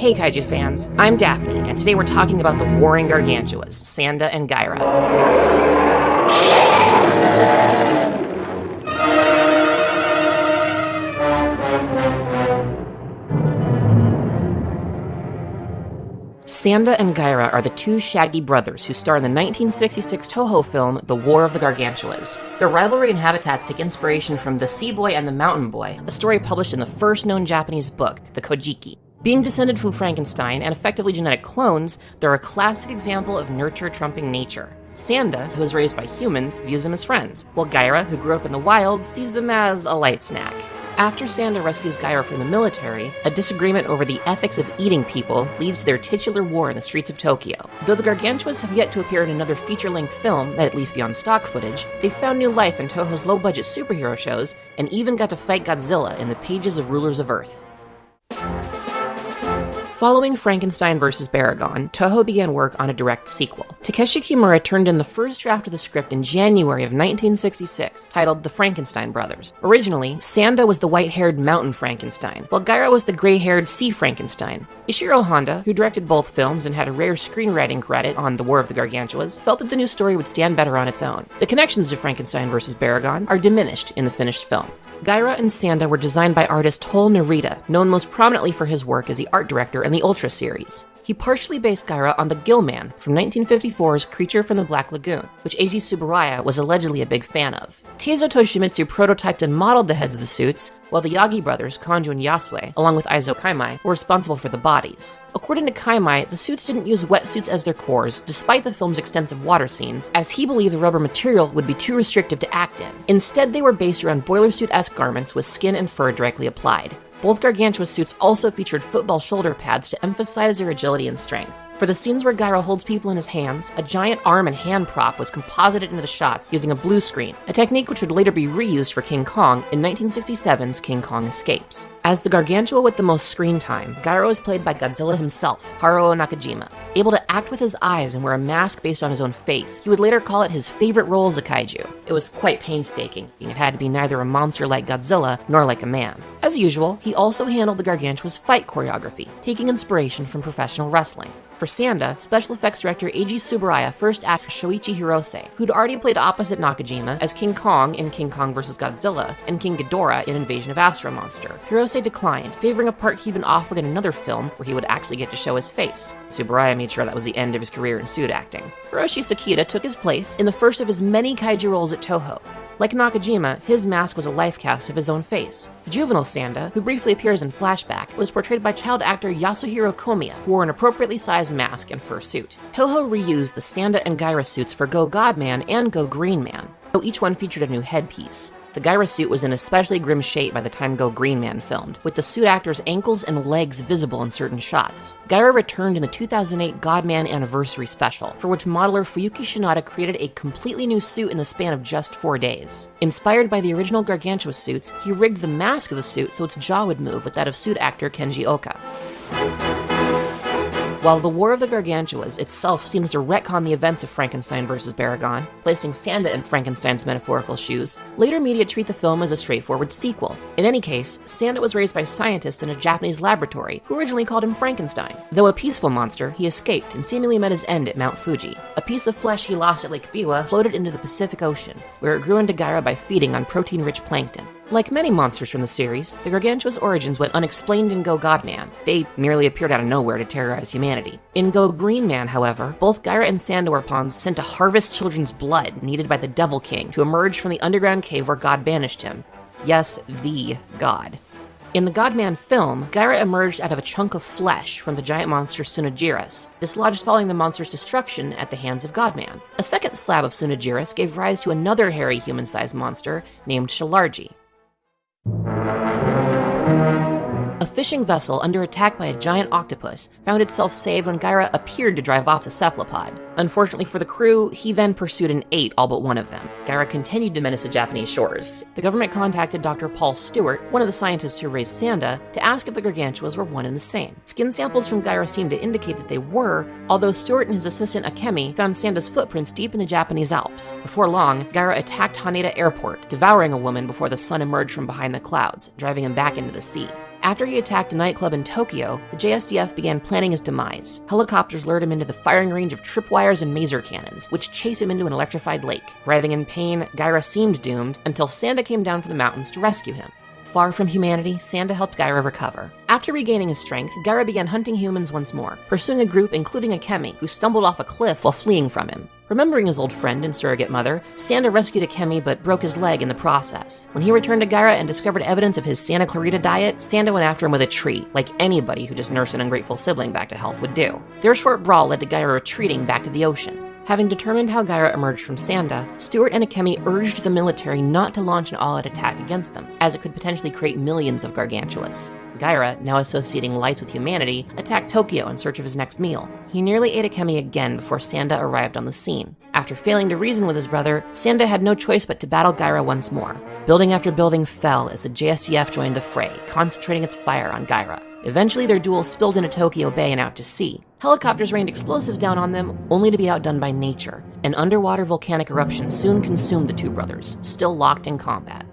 Hey Kaiju fans, I'm Daphne, and today we're talking about the warring Gargantuas, Sanda and Gaira. Sanda and Gaira are the two shaggy brothers who star in the 1966 Toho film The War of the Gargantuas. Their rivalry and habitats take inspiration from The Sea Boy and the Mountain Boy, a story published in the first known Japanese book, the Kojiki. Being descended from Frankenstein and effectively genetic clones, they're a classic example of nurture trumping nature. Sanda, who was raised by humans, views them as friends, while Gaira, who grew up in the wild, sees them as a light snack. After Sanda rescues Gaira from the military, a disagreement over the ethics of eating people leads to their titular war in the streets of Tokyo. Though the Gargantuas have yet to appear in another feature-length film, at least beyond stock footage, they found new life in Toho's low-budget superhero shows, and even got to fight Godzilla in the pages of Rulers of Earth. Following Frankenstein vs. Baragon, Toho began work on a direct sequel. Takeshi Kimura turned in the first draft of the script in January of 1966, titled The Frankenstein Brothers. Originally, Sanda was the white-haired mountain Frankenstein, while Gaira was the gray-haired sea Frankenstein. Ishiro Honda, who directed both films and had a rare screenwriting credit on The War of the Gargantuas, felt that the new story would stand better on its own. The connections to Frankenstein vs. Baragon are diminished in the finished film. Gaira and Sanda were designed by artist Tohl Narita, known most prominently for his work as the art director in the Ultra series. He partially based Gaira on the Gill-Man from 1954's Creature from the Black Lagoon, which Eiji Tsuburaya was allegedly a big fan of. Teizo Toshimitsu prototyped and modeled the heads of the suits, while the Yagi brothers, Kanju and Yasue, along with Aizo Kaimai, were responsible for the bodies. According to Kaimai, the suits didn't use wetsuits as their cores, despite the film's extensive water scenes, as he believed the rubber material would be too restrictive to act in. Instead, they were based around boiler suit-esque garments with skin and fur directly applied. Both Gargantua suits also featured football shoulder pads to emphasize their agility and strength. For the scenes where Gaira holds people in his hands, a giant arm and hand prop was composited into the shots using a blue screen, a technique which would later be reused for King Kong in 1967's King Kong Escapes. As the Gargantua with the most screen time, Gaira was played by Godzilla himself, Haruo Nakajima. Able to act with his eyes and wear a mask based on his own face, he would later call it his favorite role as a kaiju. It was quite painstaking, being it had to be neither a monster like Godzilla nor like a man. As usual, he also handled the Gargantua's fight choreography, taking inspiration from professional wrestling. For Sanda, special effects director Eiji Tsuburaya first asked Shoichi Hirose, who'd already played opposite Nakajima as King Kong in King Kong vs. Godzilla and King Ghidorah in Invasion of Astro Monster. Hirose declined, favoring a part he'd been offered in another film where he would actually get to show his face. Tsuburaya made sure that was the end of his career in suit acting. Hiroshi Sakita took his place in the first of his many kaiju roles at Toho. Like Nakajima, his mask was a life cast of his own face. The juvenile Sanda, who briefly appears in flashback, was portrayed by child actor Yasuhiro Komiya, who wore an appropriately sized mask and fur suit. Toho reused the Sanda and Gaira suits for Go Godman and Go Green Man, though each one featured a new headpiece. The Gaira suit was in especially grim shape by the time Go Green Man filmed, with the suit actor's ankles and legs visible in certain shots. Gaira returned in the 2008 Godman Anniversary Special, for which modeler Fuyuki Shinada created a completely new suit in the span of just 4 days. Inspired by the original Gargantua suits, he rigged the mask of the suit so its jaw would move with that of suit actor Kenji Oka. While The War of the Gargantuas itself seems to retcon the events of Frankenstein vs. Baragon, placing Sanda in Frankenstein's metaphorical shoes, later media treat the film as a straightforward sequel. In any case, Sanda was raised by scientists in a Japanese laboratory, who originally called him Frankenstein. Though a peaceful monster, he escaped and seemingly met his end at Mount Fuji. A piece of flesh he lost at Lake Biwa floated into the Pacific Ocean, where it grew into Gaira by feeding on protein-rich plankton. Like many monsters from the series, the Gargantua's origins went unexplained in Go Godman. They merely appeared out of nowhere to terrorize humanity. In Go Green Man, however, both Gaira and Sanda were pawns sent to harvest children's blood needed by the Devil King to emerge from the underground cave where God banished him. Yes, the God. In the Godman film, Gaira emerged out of a chunk of flesh from the giant monster Tsunojiras, dislodged following the monster's destruction at the hands of Godman. A second slab of Tsunojiras gave rise to another hairy human-sized monster named Shalarji. A fishing vessel under attack by a giant octopus found itself saved when Gaira appeared to drive off the cephalopod. Unfortunately for the crew, he then pursued and ate all but one of them. Gaira continued to menace the Japanese shores. The government contacted Dr. Paul Stewart, one of the scientists who raised Sanda, to ask if the Gargantuas were one and the same. Skin samples from Gaira seemed to indicate that they were, although Stewart and his assistant Akemi found Sanda's footprints deep in the Japanese Alps. Before long, Gaira attacked Haneda Airport, devouring a woman before the sun emerged from behind the clouds, driving him back into the sea. After he attacked a nightclub in Tokyo, the JSDF began planning his demise. Helicopters lured him into the firing range of tripwires and maser cannons, which chased him into an electrified lake. Writhing in pain, Gaira seemed doomed until Sanda came down from the mountains to rescue him. Far from humanity, Sanda helped Gaira recover. After regaining his strength, Gaira began hunting humans once more, pursuing a group including a Kemi, who stumbled off a cliff while fleeing from him. Remembering his old friend and surrogate mother, Sanda rescued a Kemi but broke his leg in the process. When he returned to Gaira and discovered evidence of his Santa Clarita diet, Sanda went after him with a tree, like anybody who just nursed an ungrateful sibling back to health would do. Their short brawl led to Gaira retreating back to the ocean. Having determined how Gaira emerged from Sanda, Stewart and Akemi urged the military not to launch an all-out attack against them, as it could potentially create millions of Gargantuas. Gaira, now associating lights with humanity, attacked Tokyo in search of his next meal. He nearly ate Akemi again before Sanda arrived on the scene. After failing to reason with his brother, Sanda had no choice but to battle Gaira once more. Building after building fell as the JSDF joined the fray, concentrating its fire on Gaira. Eventually, their duel spilled into Tokyo Bay and out to sea. Helicopters rained explosives down on them, only to be outdone by nature. An underwater volcanic eruption soon consumed the two brothers, still locked in combat.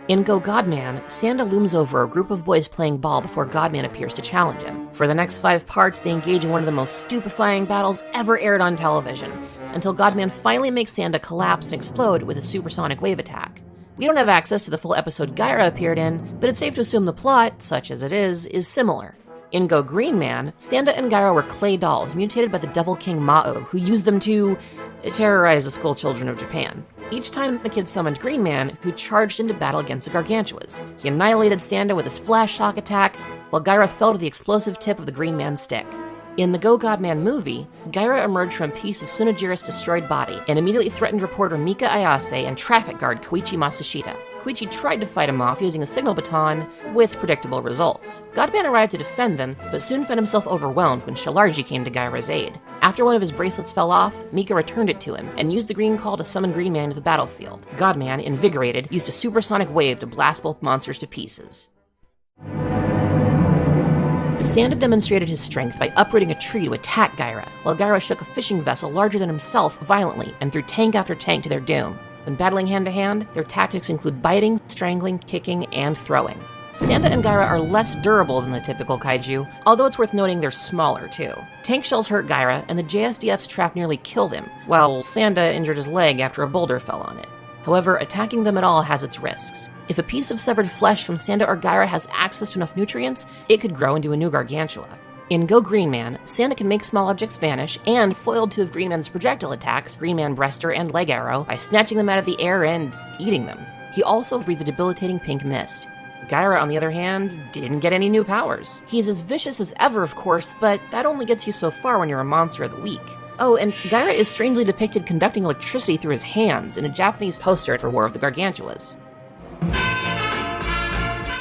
In Go Godman, Sanda looms over a group of boys playing ball before Godman appears to challenge him. For the next 5 parts, they engage in one of the most stupefying battles ever aired on television, until Godman finally makes Sanda collapse and explode with a supersonic wave attack. We don't have access to the full episode Gaira appeared in, but it's safe to assume the plot, such as it is similar. In Go Green Man, Sanda and Gaira were clay dolls mutated by the Devil King Mao, who used them to terrorize the school children of Japan. Each time the kid summoned Green Man, who charged into battle against the Gargantuas. He annihilated Sanda with his flash shock attack, while Gaira fell to the explosive tip of the Green Man's stick. In the Go Godman movie, Gaira emerged from a piece of Tsunojiro's destroyed body and immediately threatened reporter Mika Ayase and traffic guard Koichi Matsushita. Koichi tried to fight him off using a signal baton, with predictable results. Godman arrived to defend them, but soon found himself overwhelmed when Shalarji came to Gaira's aid. After one of his bracelets fell off, Mika returned it to him and used the green call to summon Green Man to the battlefield. Godman, invigorated, used a supersonic wave to blast both monsters to pieces. Sanda demonstrated his strength by uprooting a tree to attack Gaira, while Gaira shook a fishing vessel larger than himself violently and threw tank after tank to their doom. When battling hand-to-hand, their tactics include biting, strangling, kicking, and throwing. Sanda and Gaira are less durable than the typical kaiju, although it's worth noting they're smaller too. Tank shells hurt Gaira, and the JSDF's trap nearly killed him, while Sanda injured his leg after a boulder fell on it. However, attacking them at all has its risks. If a piece of severed flesh from Sanda or Gaira has access to enough nutrients, it could grow into a new Gargantua. In Go Green Man, Sanda can make small objects vanish, and foiled 2 of Green Man's projectile attacks, Green Man Breaster and Leg Arrow, by snatching them out of the air and eating them. He also breathed a debilitating pink mist. Gaira, on the other hand, didn't get any new powers. He's as vicious as ever, of course, but that only gets you so far when you're a monster of the week. Oh, and Gaira is strangely depicted conducting electricity through his hands in a Japanese poster for War of the Gargantuas.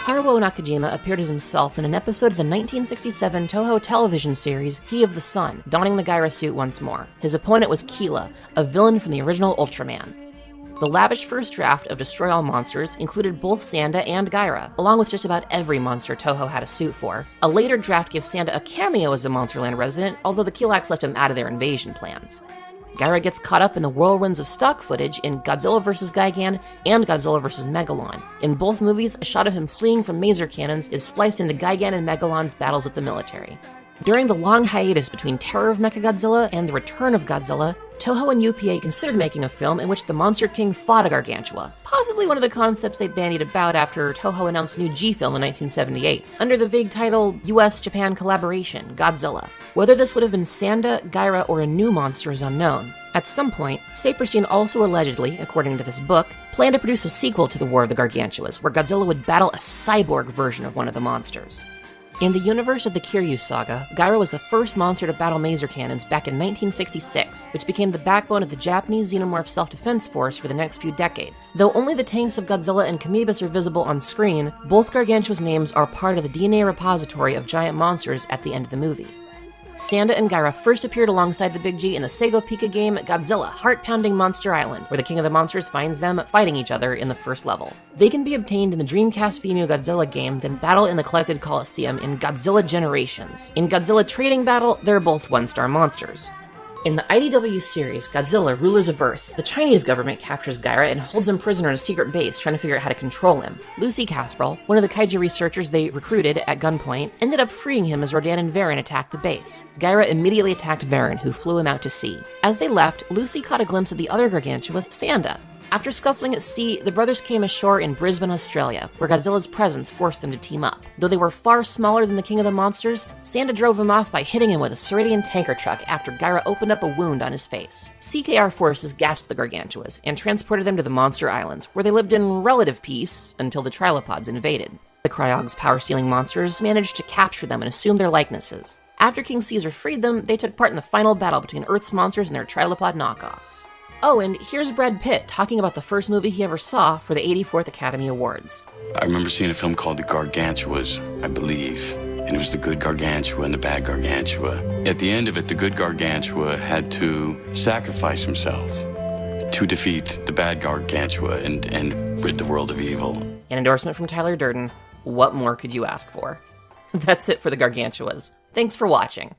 Haruo Nakajima appeared as himself in an episode of the 1967 Toho television series He of the Sun, donning the Gaira suit once more. His opponent was Kila, a villain from the original Ultraman. The lavish first draft of Destroy All Monsters included both Sanda and Gaira, along with just about every monster Toho had a suit for. A later draft gives Sanda a cameo as a Monsterland resident, although the Kilaaks left him out of their invasion plans. Gaira gets caught up in the whirlwinds of stock footage in Godzilla vs. Gigan and Godzilla vs. Megalon. In both movies, a shot of him fleeing from maser cannons is spliced into Gigan and Megalon's battles with the military. During the long hiatus between Terror of Mechagodzilla and The Return of Godzilla, Toho and UPA considered making a film in which the Monster King fought a Gargantua, possibly one of the concepts they bandied about after Toho announced a new G-film in 1978, under the vague title US-Japan Collaboration, Godzilla. Whether this would have been Sanda, Gaira, or a new monster is unknown. At some point, Saperstein also allegedly, according to this book, planned to produce a sequel to the War of the Gargantuas, where Godzilla would battle a cyborg version of one of the monsters. In the universe of the Kiryu saga, Gaira was the first monster to battle maser cannons back in 1966, which became the backbone of the Japanese xenomorph self-defense force for the next few decades. Though only the tanks of Godzilla and Kamibas are visible on screen, both Gargantua's names are part of the DNA repository of giant monsters at the end of the movie. Sanda and Gaira first appeared alongside the Big G in the Sego Pika game Godzilla Heart-Pounding Monster Island, where the King of the Monsters finds them fighting each other in the first level. They can be obtained in the Dreamcast Female Godzilla game, then battle in the Collected Coliseum in Godzilla Generations. In Godzilla Trading Battle, they're both 1-star monsters. In the IDW series, Godzilla, Rulers of Earth, the Chinese government captures Gaira and holds him prisoner in a secret base, trying to figure out how to control him. Lucy Casperl, one of the kaiju researchers they recruited at gunpoint, ended up freeing him as Rodan and Varen attacked the base. Gaira immediately attacked Varen, who flew him out to sea. As they left, Lucy caught a glimpse of the other Gargantua, Sanda. After scuffling at sea, the brothers came ashore in Brisbane, Australia, where Godzilla's presence forced them to team up. Though they were far smaller than the King of the Monsters, Sanda drove him off by hitting him with a Ceridian tanker truck after Gaira opened up a wound on his face. CKR forces gassed the Gargantuas and transported them to the Monster Islands, where they lived in relative peace until the Trilopods invaded. The Cryog's power-stealing monsters managed to capture them and assume their likenesses. After King Caesar freed them, they took part in the final battle between Earth's monsters and their Trilopod knockoffs. Oh, and here's Brad Pitt talking about the first movie he ever saw for the 84th Academy Awards. I remember seeing a film called The Gargantuas, I believe. And it was the good Gargantua and the bad Gargantua. At the end of it, the good Gargantua had to sacrifice himself to defeat the bad Gargantua and rid the world of evil. An endorsement from Tyler Durden. What more could you ask for? That's it for the Gargantuas. Thanks for watching.